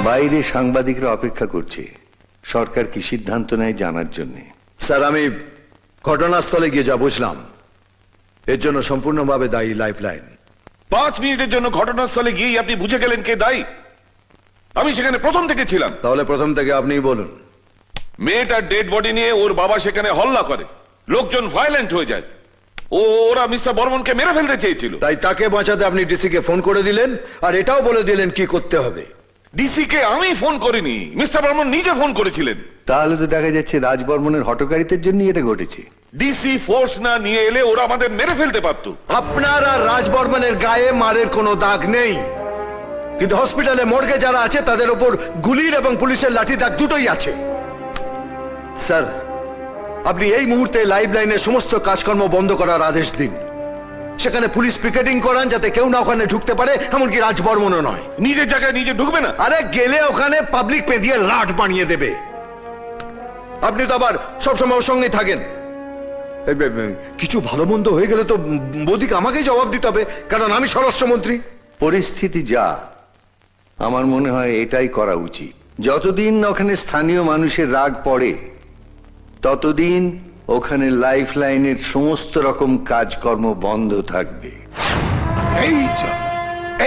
বাইরে সাংবাদিকরা অপেক্ষা করছে সরকার কি সিদ্ধান্ত নেয় জানার জন্য। স্যার, আমি ঘটনাস্থলে গিয়ে যা বুঝলাম এর জন্য সম্পূর্ণভাবে দায়ী লাইফলাইন। 5 মিনিটের জন্য ঘটনাস্থলে গিয়ে আপনি বুঝে গেলেন কে দায়ী? আমি সেখানে প্রথম থেকে ছিলাম। তাহলে প্রথম থেকে আপনিই বলুন। মেয়েটার ডেড বডি নিয়ে ওর বাবা সেখানে হল্লা করে, লোকজন ভায়োলেন্ট হয়ে যায়। ওরা মিস্টার বর্মনকে মেরে ফেলতে চেয়েছিল। তাই তাকে বাঁচাতে আপনি ডিসি কে ফোন করে দিলেন আর এটাও বলে দিলেন কি করতে হবে। ডিসি কে আমি ফোন করিনি, মিস্টার বর্মন নিজে ফোন করেছিলেন। তাহলে তো দেখা যাচ্ছে রাজবর্মনের হঠকারিতার জন্য এটা ঘটেছে। ডিসি ফোর্স না নিয়ে এলে ওরা আমাদের মেরে ফেলতে পারতো। আপনার আর রাজবর্মনের গায়ে মারের কোনো দাগ নেই, কিন্তু হসপিটালে মর্গে যারা আছে তাদের উপর গুলির এবং পুলিশের লাঠি দাগ দুটোই আছে। স্যার, আপনি এই মুহূর্তে লাইফলাইনের সমস্ত কাজকর্ম বন্ধ করার আদেশ দিন। সেখানে পুলিশ পিকেটিং করান যাতে কেউ না ওখানে ঢুকতে পারে, এমনকি রাজবর্মনও নয়। নিজের জায়গায় নিজে ঢুকবে না? আরে গেলে ওখানে পাবলিক পে দিয়ে লাট বানিয়ে দেবে। আপনি তো আবার সবসময় ওর সঙ্গেই থাকেন। কিছু ভালো মন্দ হয়ে গেলে তো মোদিকে আমাকেই জবাব দিতে হবে, কারণ আমি স্বরাষ্ট্রমন্ত্রী। পরিস্থিতি যা, আমার মনে হয় এটাই করা উচিত। যতদিন ওখানে স্থানীয় মানুষের রাগ পড়ে ততদিন ওখানে লাইফলাইনের সমস্ত রকম কাজকর্ম বন্ধ থাকবে।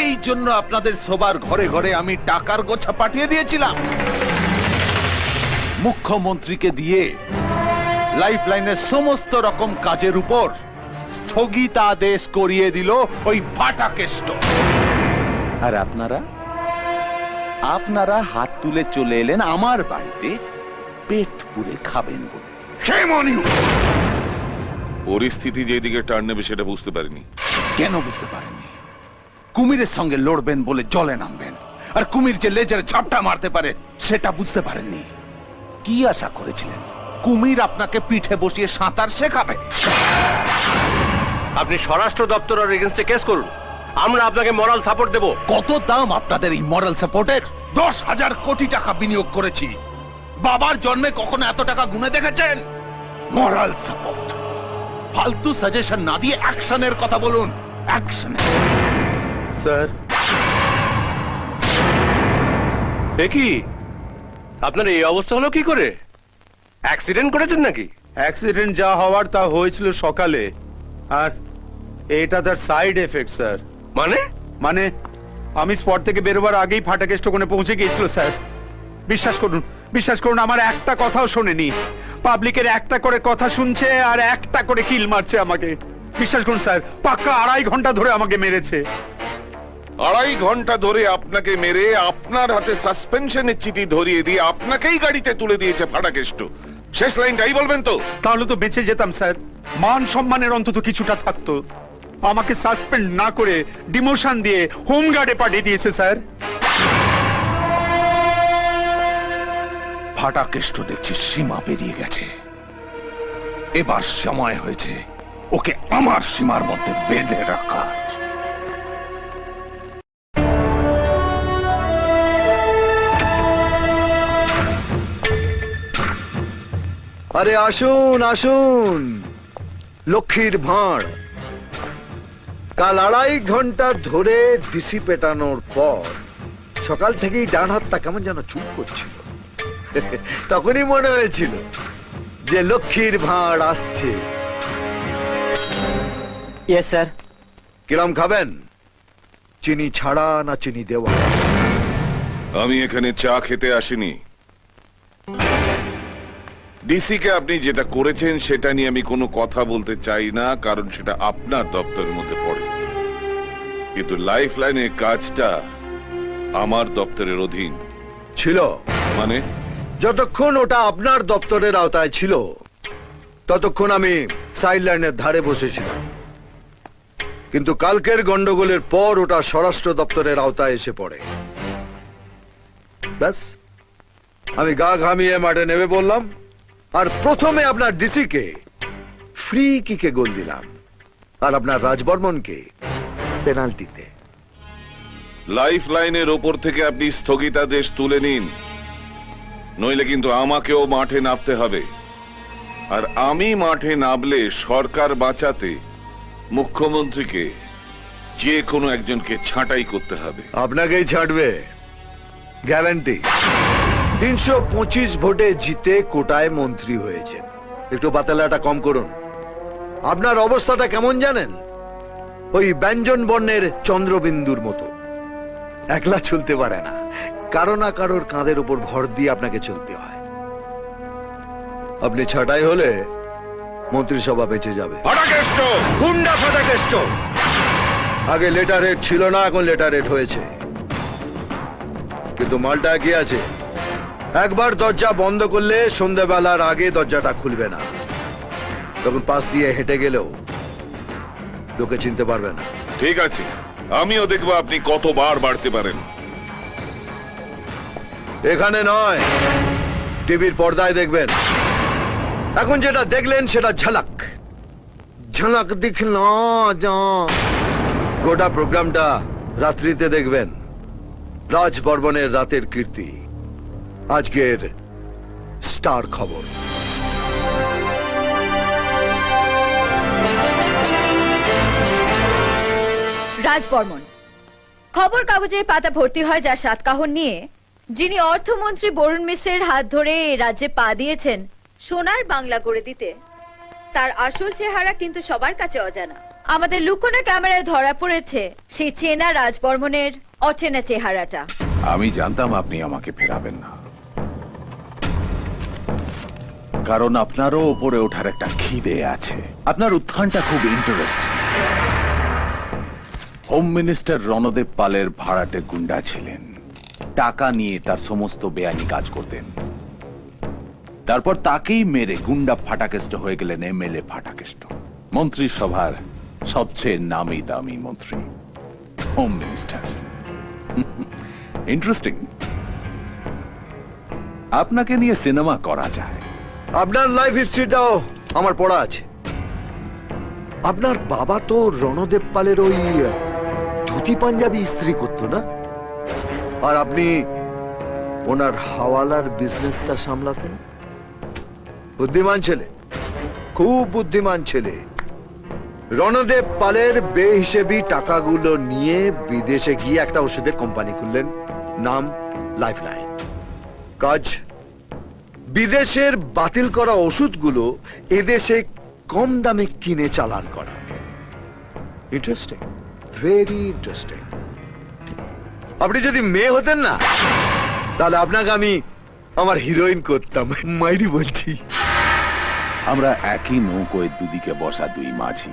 এই জন্য আপনাদের সবার ঘরে ঘরে আমি টাকার গোছা পাঠিয়ে দিয়েছিলাম। মুখ্যমন্ত্রীকে দিয়ে লাইফলাইনের সমস্ত রকম কাজের উপর স্থগিতাদেশ করিয়ে দিল ওই ফাটাকেষ্ট। আর আপনারা হাত তুলে চলে এলেন আমার বাড়িতে পেট পুরে খাবেন বলে। পরিস্থিতি যেদিকে টার্ন নেবে সেটা বুঝতে পারিনি। কেন বুঝতে পারেননি? কুমিরের সঙ্গে লড়বেন বলে জলে নামবেন, আর কুমির যে লেজের ঝাপটা মারতে পারে সেটা বুঝতে পারেননি। কি আশা করেছিলেন কুমির আপনাকে পিঠে বসিয়ে সাঁতার শেখাবে? আপনি স্বরাষ্ট্র দপ্তরের এগেইনস্টে কেস করুন, আমরা আপনাকে মরাল সাপোর্ট দেব। কত দাম আপনাদের এই মরাল সাপোর্টের? 10,000 কোটি টাকা বিনিয়োগ করেছি। বাবার জন্মে কখনো এত টাকা গুনে দেখেছেন? মরাল সাপোর্ট। ফালতু সাজেশন না দিয়ে অ্যাকশনের কথা বলুন। অ্যাকশন। স্যার, কি আপনার এই অবস্থা হলো কি করে? অ্যাক্সিডেন্ট করেছেন নাকি? অ্যাক্সিডেন্ট যা হওয়ার তা হয়েছিল সকালে, আর এটা তার সাইড এফেক্ট স্যার। মানে আমি স্পট থেকে বেরোবার আগেই ফাটাকেষ্ট ওখানে পৌঁছে গিয়েছিল স্যার। বিশ্বাস করুন আমার একটা কথাও শোনেনি। পাবলিকের একটা করে কথা শুনছে আর একটা করে কিল মারছে আমাকে। বিশ্বাস করুন স্যার, পাক্কা 2.5 ঘন্টা ধরে আমাকে মেরেছে। 2.5 ঘন্টা ধরে আপনাকে মেরে আপনার হাতে সাসপেনশনের চিঠি ধরিয়ে দিয়ে আপনাকেই গাড়িতে তুলে দিয়েছে ফাটাকেষ্ট। শেষ লাইনটাই বলবেন তো? তাহলে তো বেঁচে যেতাম স্যার, মান সম্মানের অন্তত কিছুটা থাকতো। আমাকে সাসপেন্ড না করে ডিমোশন দিয়ে হোম গার্ডে পাঠিয়ে দিয়েছে স্যার। ফাটাকেষ্ট দেখছি সীমা পেরিয়ে গেছে। এবার সময় হয়েছে ওকে আমার সীমার মধ্যে বেঁধে রাখা। আরে আসুন আসুন, লক্ষ্মীর ভাঁড়। কাল 2.5 ঘন্টা ধরে ডিসি পেটানোর পর সকাল থেকেই ডান হাতটা কেমন যেন চুপ করছিল। তখনই মনে হয়েছিল যে লক্ষ্মীর ভাঁড় আসছে। Yes sir. কিরম খাবেন, চিনি ছাড়া না চিনি দেওয়া? আমি এখানে চা খেতে আসিনি। ডিসি কে আপনি যেটা করেছেন সেটা নিয়ে আমি কোনো কথা বলতে চাই না, কারণ সেটা আপনার দপ্তরের মধ্যে পড়ে। কিন্তু লাইফলাইনের কাজটা আমার দপ্তরের অধীন ছিল। মানে? যতক্ষণ ওটা আপনার দপ্তরের আওতায় ছিল ততক্ষণ আমি সাইড লাইনের ধারে বসেছিলাম, কিন্তু কালকের গন্ডগোলের পর ওটা স্বরাষ্ট্র দপ্তরের আওতায় এসে পড়ে। ব্যাস, আমি গা ঘামিয়ে মাঠে নেমে বললাম, আর প্রথমে আপনার ডিসি কে ফ্রি কিকে গোল দিলাম, আর আপনার রাজবর্মনকে পেনাল্টিতে। লাইফলাইনের ওপর থেকে আপনি স্থগিতাদেশ তুলে নিন, নইলে কিন্তু আমাকেও মাঠে নামতে হবে। আর আমি মাঠে নামলে সরকার বাঁচাতে মুখ্যমন্ত্রীকে যে কোনো একজনকে ছাঁটাই করতে হবে। আপনাকেই ছাড়বে, গ্যারান্টি 325 ভোটে জিতে কোটায় মন্ত্রী হয়েছেন। একটু বাতালাটা কম করুন। আপনার অবস্থাটা কেমন জানেন? ওই ব্যঞ্জন বর্ণের চন্দ্রবিন্দুর মতো। একলা চলতে পারে না, কারো না কারোর কাঁধের উপর ভর দিয়ে আপনাকে চলতে হয়। আপনি ছাঁটাই হলে মন্ত্রিসভা বেঁচে যাবে। ফাটাকেষ্ট! গুন্ডা ফাটাকেষ্ট! আগে লেটার হেড ছিল না, এখন লেটার হেড হয়েছে। কিন্তু মালটা কি আছে, একবার দরজা বন্ধ করলে সন্ধ্যাবেলার আগে দরজাটা খুলবে না। তখন পাশ দিয়ে হেঁটে গেলেও লোকে চিনতে পারবে না। ঠিক আছে, আমিও দেখবো আপনি কতবার বাড়তে পারেন। এখানে নয়, টিভির পর্দায় দেখবেন। এখন যেটা দেখলেন সেটা ঝলক ঝলক দিখলা যা। গোটা প্রোগ্রামটা রাত্রিতে দেখবেন। রাজ বর্মনের রাতের কীর্তি, আজকের স্টার খবর। রাজ বর্মন। খবর কাগজের পাতা ভর্তি হয় যার সাতকাহন নিয়ে যিনি অর্থমন্ত্রী বরুণ মিশ্রের হাত ধরে এ রাজ্যে পা দিয়েছেন সোনার বাংলা করে দিতে, তার আসল চেহারা কিন্তু সবার কাছে অজানা। আমাদের লুকোনো ক্যামেরায় ধরা পড়েছে সেই চেনা রাজ বর্মনের অচেনা চেহারাটা। আমি জানতাম আপনি আমাকে ফেরাবেন না, কারণ আপনারও উপরে ওঠার একটা খিদে আছে। আপনার উত্থানটা খুব ইন্টারেস্টিং। হোম মিনিস্টার রণদেব পালের ভাড়াটে গুন্ডা ছিলেন, টাকা নিয়ে তার সমস্ত বেআইনি কাজ করতেন। তারপর তাকেই মেরে গুন্ডা ফাটাকেষ্ট হয়ে গেলেন এমএলএ ফাটাকেষ্ট, মন্ত্রিসভার সবচেয়ে নামি দামি মন্ত্রী, হোম মিনিস্টার। ইন্টারেস্টিং। আপনাকে নিয়ে সিনেমা করা যায়। আপনার লাইফ হিস্ট্রিটাও আমার পড়া আছে। আপনার বাবা তো রণদেব পালের ওই ধুতি পাঞ্জাবি ইস্ত্রি করতো না? আর আপনি ওনার হাওয়ালার বিজনেসটা সামলাতেন। বুদ্ধিমান ছেলে, খুব বুদ্ধিমান ছেলে। রণদেব পালের বেহিসেবি টাকাগুলো নিয়ে বিদেশে গিয়ে একটা ওষুধের কোম্পানি খুললেন, নাম লাইফলাইন। কাজ বিদেশের বাতিল করা ওষুধগুলো এদেশে কম দামে কিনে চালান করা। Interesting, very interesting. আপনি যদি মেয়ে হতেন না, তাহলে আপনাকে আমি আমার হিরোইন করতাম। মাইরি বলছি। আমরা একই নৌকোয় দুদিকে বসা দুই মাঝি।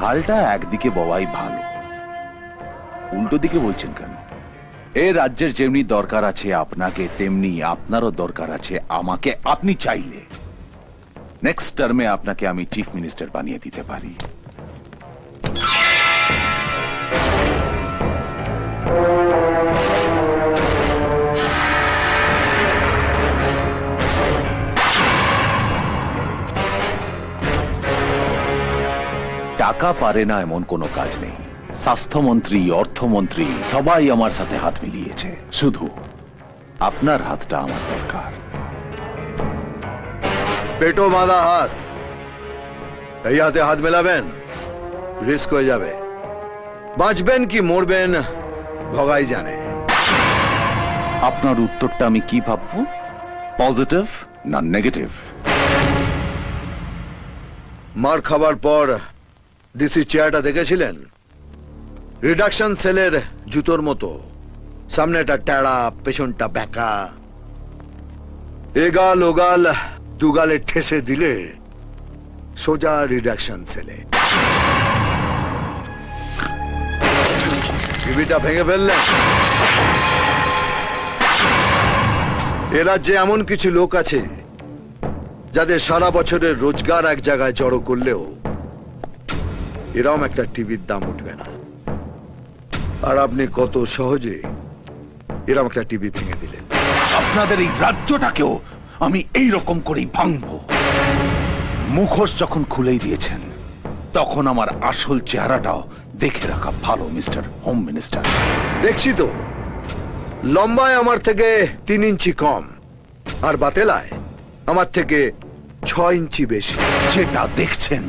হালটা একদিকে বওয়াই ভালো। উল্টো দিকে বলছেন কেন? এ রাজ্যের যেমনি দরকার আছে আপনাকে, তেমনি আপনারও দরকার আছে আমাকে। আপনি চাইলে নেক্সট টার্মে আপনাকে আমি চিফ মিনিস্টার বানিয়ে দিতে পারি। টাকা পারে না এমন কোনো কাজ নেই। স্বাস্থ্যমন্ত্রী, অর্থমন্ত্রী সবাই আমার সাথে হাত মিলিয়েছে। শুধু আপনার হাতটা আমার দরকার। পেটো বাঁধা হাত, এই হাতে হাত মেলাবেন, রিস্ক হয়ে যাবে। বাঁচবেন কি মরবেন ভগাই জানে। আপনার উত্তরটা আমি কি ভাববো? পজিটিভ না নেগেটিভ? মার খাবার পর ডিসি চেয়ারটা দেখেছিলেন? রিডাকশন সেলের জুতোর মতো, সামনেটা টেড়া, পেছনটা বেঁকা। এগাল ওগাল দুগালে ঠেসে দিলে সোজা রিডাকশন সেলে। টিভিটা ভেঙে ফেললেন। এ রাজ্যে এমন কিছু লোক আছে যাদের সারা বছরের রোজগার এক জায়গায় জড়ো করলেও এরকম একটা টিভির দাম উঠবে না। আর আপনি কত সহজে এরকম একটা টিভি ভেঙে দিলেন। আপনাদের এই রাজ্যটাকেও আমি এই রকম করেই ভাঙবো। মুখোশ যখন খুলেই দিয়েছেন, তখন আমার আসল চেহারাটাও দেখে রাখা ভালো, মিস্টার হোম মিনিস্টার। দেখছি তো, লম্বায় আমার থেকে 3 ইঞ্চি কম, আর বাতেলায় আমার থেকে 6 ইঞ্চি বেশি। যেটা দেখছেন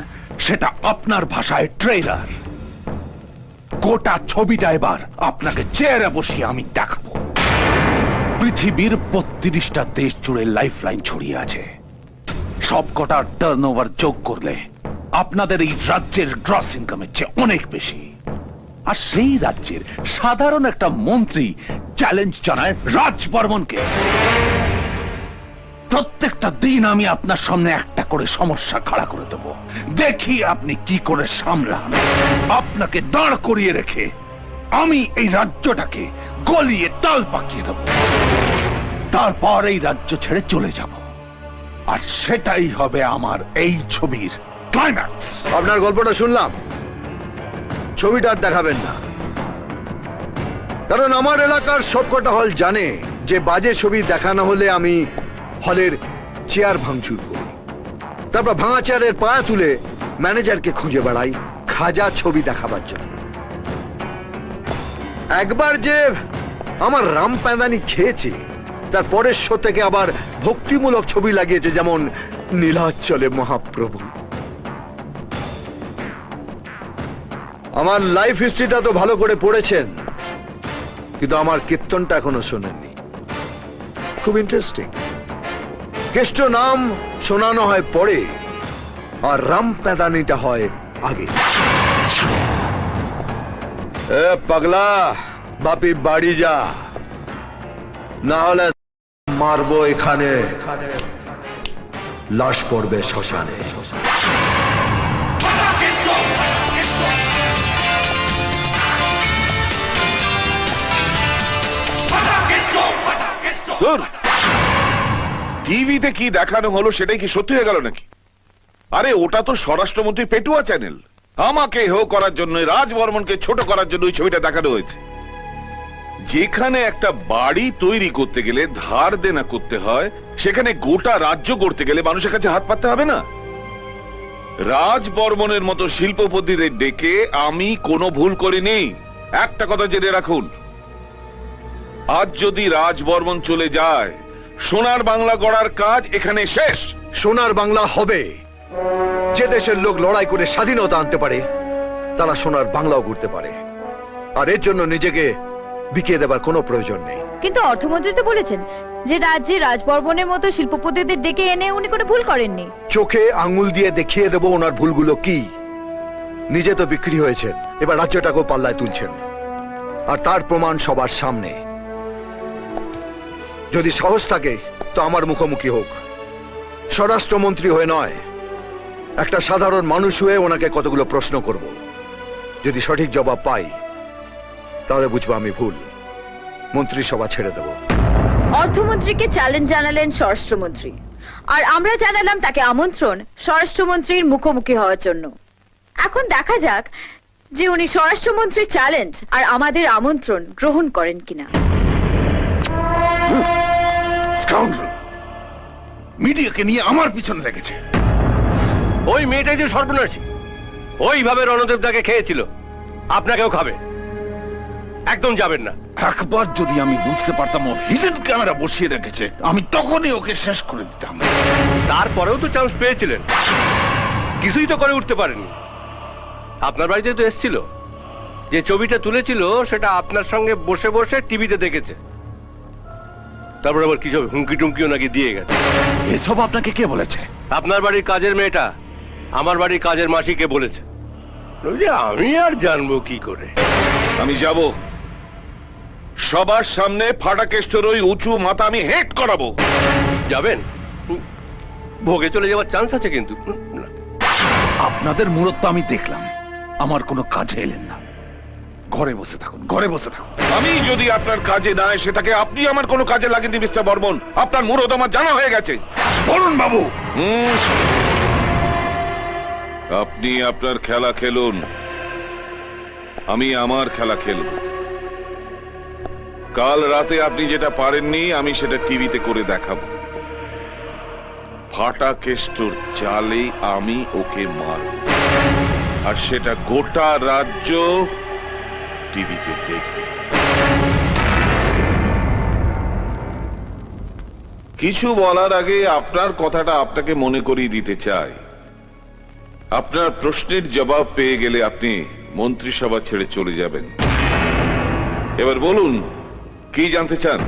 সেটা আপনার ভাষায় ট্রেলার। গোটা ছবিটা এবার আপনাকে চেয়ারে বসিয়ে আমি দেখাবো। পৃথিবীর 32টা দেশ জুড়ে লাইফ লাইন ছড়িয়ে আছে। সব কটা টার্ন ওভার যোগ করলে আপনাদের এই রাজ্যের গ্রস ইনকামের চেয়ে অনেক বেশি। আর সেই রাজ্যের সাধারণ একটা মন্ত্রী চ্যালেঞ্জ জানায় রাজ বর্মনকে, প্রত্যেকটা দিন আমি আপনার সামনে একটা করে সমস্যা খাড়া করে দেব, দেখি আপনি কি করে সামলান। আপনাকে দাঁড় করিয়ে রেখে আমি এই রাজ্যটাকে গলিয়ে তাল পাকিয়ে দেব, তারপর এই রাজ্য ছেড়ে চলে যাব। আর সেটাই হবে আমার এই ছবির ক্লাইম্যাক্স। আপনার গল্পটা শুনলাম, ছবিটা আর দেখাবেন না, কারণ আমার এলাকার সবকটা হল জানে যে বাজে ছবি দেখানো হলে আমি হলের চেয়ার ভাঙচুর করি, তারপর ভাঙা চেয়ারের পায়া তুলে ম্যানেজারকে খুঁজে বেড়াই খাজা ছবি দেখাবার জন্য। একবার যে আমার রাম প্যাঁদানি খেয়েছে, তার পরের শো থেকে আবার ভক্তিমূলক ছবি লাগিয়েছে, যেমন নীলাচলে মহাপ্রভু। আমার লাইফ হিস্ট্রিটা তো ভালো করে পড়েছেন, কিন্তু আমার কীর্তনটা এখনো শোনেননি। খুব ইন্টারেস্টিং। কেষ্ট নাম শোনানো হয় পরে, আর রাম প্যাদানিটা হয় আগে। এ পাগলা, বাপি বাড়ি যা, না হলে মারবো এখানে, লাশ পড়বে শ্মশানে। টিভিতে কি দেখানো হলো সেটাই কি সত্যি হয়ে গেল নাকি? আরে ওটা তো স্বরাষ্ট্রমন্ত্রী পেটুয়া চ্যানেল। আমাকে হেয় করার জন্য, রাজ বর্মনকে ছোট করার জন্য ওই ছবিটা দেখানো হয়েছে। যেখানে একটা বাড়ি তৈরি করতে গেলে ধার দেনা করতে হয়, সেখানে গোটা রাজ্য গড়তে গেলে মানুষের কাছে হাত পাততে হবে না? রাজ বর্মনের মতো শিল্পপতিদের ডেকে আমি কোনো ভুল করিনি। একটা কথা জেনে রাখুন, আজ যদি রাজ বর্মন চলে যায়, সোনার বাংলা গড়ার কাজ এখানে শেষ। সোনার বাংলা হবে। যে দেশের লোক লড়াই করে স্বাধীনতা আনতে পারে, তারা সোনার বাংলাও করতে পারে, আর এর জন্য নিজেকে বিকিয়ে দেবার কোনো প্রয়োজন নেই। কিন্তু অর্থমন্ত্রী তো বলেছেন যে রাজ্যে রাজবর্মনের মতো শিল্পপতিদের ডেকে এনে উনি কোনো ভুল করেননি। চোখে আঙ্গুল দিয়ে দেখিয়ে দেব ওনার ভুলগুলো কি। নিজে তো বিক্রি হয়েছেন, এবার রাজ্যটাকেও পাল্লায় তুলছেন, আর তার প্রমাণ সবার সামনে। যদি সাহস থাকে তো আমার মুখোমুখি হোক, স্বরাষ্ট্রমন্ত্রী হয়ে নয়, একটা সাধারণ মানুষ হয়ে ওনাকে কতগুলো প্রশ্ন করব। যদি সঠিক জবাব পাই, তাহলে বুঝবো আমি ভুল, মন্ত্রিসভা ছেড়ে দেব। অর্থমন্ত্রীকে চ্যালেঞ্জ জানালেন স্বরাষ্ট্রমন্ত্রী, আর আমরা জানালাম তাকে আমন্ত্রণ স্বরাষ্ট্রমন্ত্রীর মুখোমুখি হওয়ার জন্য। এখন দেখা যাক যে উনি স্বরাষ্ট্রমন্ত্রীর চ্যালেঞ্জ আর আমাদের আমন্ত্রণ গ্রহণ করেন কিনা। স্কাউন্ডার মিডিয়াকে নিয়ে আমার পিছনে লেগেছে। ওই মেয়েটাই যে সর্বনাশী, ওইভাবে রণদেব দাকে খেয়েছিল, আপনাকেও খাবে। একদম যাবেন না। একবার যদি আমি বুঝতে পারতাম ও হিডেন ক্যামেরা বসিয়ে রেখেছে, আমি তখনই ওকে শেষ করে দিতাম। তারপরেও তো চান্স পেয়েছিলেন, কিছুই তো করে উঠতে পারেননি। আপনার বাড়িতে তো এসেছিল, যে ছবিটা তুলেছিল সেটা আপনার সঙ্গে বসে বসে টিভিতে দেখেছে। তারপর আবার কি সব হুমকি টুমকিও নাকি দিয়ে গেছে। এসব আপনাকে কে বলেছে? আপনার বাড়ির কাজের মেয়েটা আমার বাড়ির কাজের মাসিকে বলেছে। আমি আর জানবো কি করে? আমি যাব, সবার সামনে ফাটাকেষ্টর ওই উঁচু মাথা আমি হেট করাবো। যাবেন? ভোগে চলে যাওয়ার চান্স আছে কিন্তু। না। আপনাদের মূরত আমি দেখলাম, আমার কোনো কাজে এলেন না। ঘরে বসে থাকুন, ঘরে বসে থাকুন। আমি যদি আপনার কাজে না এসে থাকে, আপনি আমার কোনো কাজে লাগেননি মিস্টার বর্মন। আপনার মুরদ আমার জানা হয়ে গেছে। বলুন বাবু। আপনি আপনার খেলা খেলুন, আমি আমার খেলা খেলব। কাল রাতে আপনি যেটা পারেননি, আমি সেটা টিভিতে করে দেখাবো। ফাটাকেষ্টর চালে আমি ওকে মারব, আর সেটা গোটা রাজ্য টিভিতে দেখবে। কিছু বলার আগে আপনার কথাটা আপনাকে মনে করিয়ে দিতে চাই। আপনার প্রশ্নের জবাব পেয়ে গেলে আপনি মন্ত্রিসভা ছেড়ে চলে যাবেন। এবার বলুন, কি জানতে চান?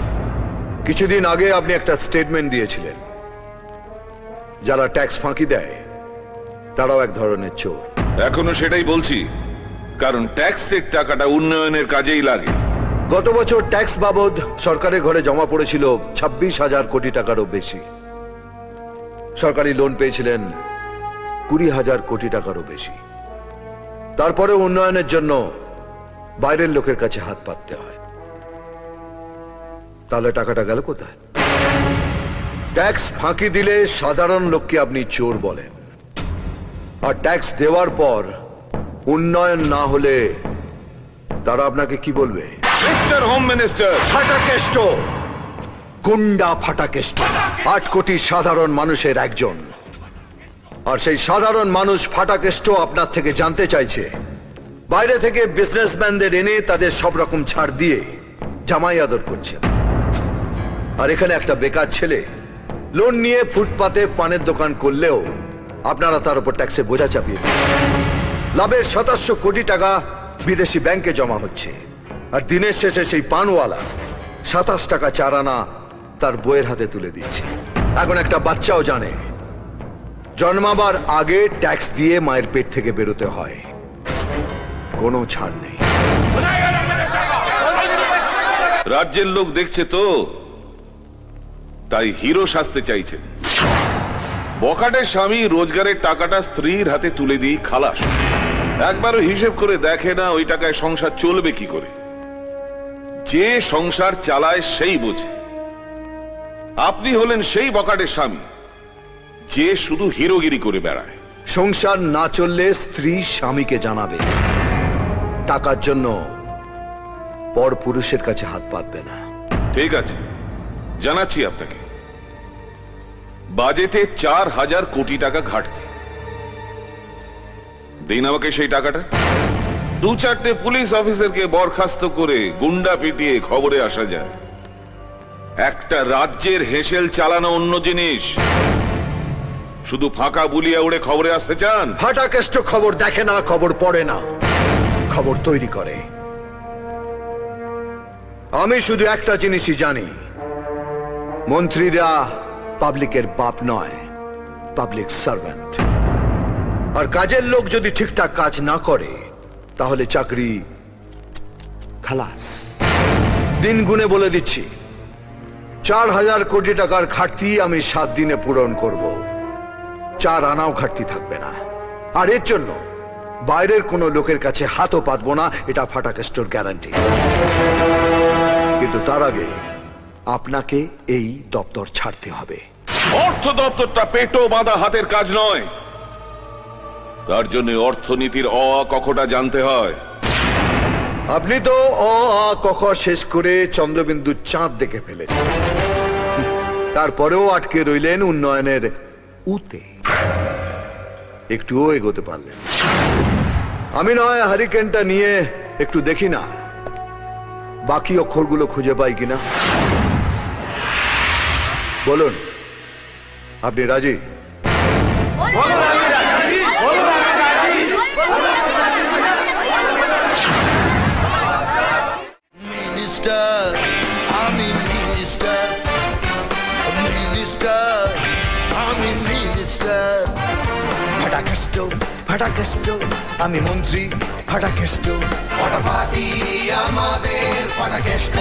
কিছুদিন আগে আপনি একটা স্টেটমেন্ট দিয়েছিলেন, যারা ট্যাক্স ফাঁকি দেয় তারাও এক ধরনের চোর। এখনো সেটাই বলছি, কারণ ট্যাক্সের টাকাটা উন্নয়নের কাজেই লাগে। গত বছর ট্যাক্স বাবদ সরকারের ঘরে জমা পড়েছিল 26,000 কোটি টাকারও বেশি। সরকারি লোন পেয়েছিলেন 20,000 কোটি টাকারও বেশি। তারপরে উন্নয়নের জন্য বাইরের লোকের কাছে হাত পাততে হয়। তাহলে টাকাটা গেল কোথায়? ট্যাক্স ফাঁকি দিলে সাধারণ লোককে আপনি চোর বলেন, আর ট্যাক্স দেওয়ার পর উন্নয়ন না হলে তারা আপনাকে কি বলবে? মিস্টার হোম মিনিস্টার, ফাটাকেষ্ট, গুন্ডা ফাটাকেষ্ট। 8 কোটি সাধারণ মানুষের একজন, আর সেই সাধারণ মানুষ ফাটাকেষ্ট আপনার থেকে জানতে চাইছে বাইরে থেকে বিজনেসম্যানদের এনে তাদের সব রকম ছাড় দিয়ে জামাই আদর করছেন, আর এখানে একটা বেকার ছেলে লোন নিয়ে ফুটপাতে পানের দোকান করলেও আপনারা তার উপর ট্যাক্সে বোঝা চাপিয়ে দেন। লাভের 2700 কোটি টাকা বিদেশি ব্যাংকে জমা হচ্ছে, আর দিনের শেষে সেই পানওয়ালা 27 টাকা 4 আনা তার বইয়ের হাতে তুলে দিচ্ছে। এখন একটা বাচ্চাও জানে জন্মাবার আগে ট্যাক্স দিয়ে মায়ের পেট থেকে বেরোতে হয়, কোনো ছাড় নেই। রাজ্যের লোক দেখছে তো, তাই হিরো সাজতে চাইছেন। বখাটের স্বামী রোজগারের টাকাটা স্ত্রীর হাতে তুলে দিয়ে খালাস। একবারও হিসেব করে দেখে না ওই টাকায় সংসার চলবে কি করে। যে সংসার চালায় সেই বোঝে। আপনি হলেন সেই বখাটের স্বামী যে শুধু হিরোগিরি করে বেড়ায়। সংসার না চললে স্ত্রী স্বামীকে জানাবে, টাকার জন্য পর পুরুষের কাছে হাত পাতবে না। ঠিক আছে, জানাচ্ছি আপনাকে। বাজেটে 4,000 কোটি টাকা ঘাটতি। দিন আমাকে সেই টাকাটা। 2-4টে পুলিশ অফিসারকে বরখাস্ত করে গুন্ডা পিটিয়ে খবরে আসা যায়। একটা রাজ্যের হেসেল চালানো অন্য জিনিস, শুধু ফাঁকা বুলিয়া উড়ে খবরে আসতে চান? ফাটাকেষ্ট খবর দেখে না, খবর পড়ে না, খবর তৈরি করে। আমি শুধু একটা জিনিসই জানি, মন্ত্রীরা পাবলিকের বাপ নয়, পাবলিক সার্ভেন্ট। আর কাজের লোক যদি ঠিকঠাক কাজ না করে তাহলে চাকরি খালাস। দিন গুনে বলে দিচ্ছি, 4,000 কোটি টাকার ঘাটতি আমি 7 দিনে পূরণ করব। 4 আনাও ঘাটতি থাকবে না। আর এর জন্য বাইরের কোনো লোকের কাছে হাতও পাতবো না, এটা ফাটাকেষ্টর গ্যারান্টি। কিন্তু তার আগে আপনাকে এই দপ্তর ছাড়তে হবে। অর্থ দপ্তরটা পেটো বাঁধা হাতের কাজ নয়। তার জন্য অর্থনীতির অ আ কখটা জানতে হয়। আপনি তো অ আ কখ শেষ করে চন্দ্রবিন্দু চাঁদ দেখে ফেলেছেন, তারপরেও আটকে রইলেন উন্নয়নের উতে, একটুও এগোতে পারলেন। আমি নয় হারিকেনটা নিয়ে একটু দেখি না বাকি অক্ষরগুলো খুঁজে পাই কিনা। বলুন, আপনি রাজি? মিনিস্টার, আমি মিনিস্টার, মিনিস্টার, আমি মিনিস্টার। ফাটাকেষ্ট, ফাটাকেষ্ট, আমি মন্ত্রী। ফাটাকেষ্ট, ফাটাফাটি আমাদের ফাটাকেষ্ট।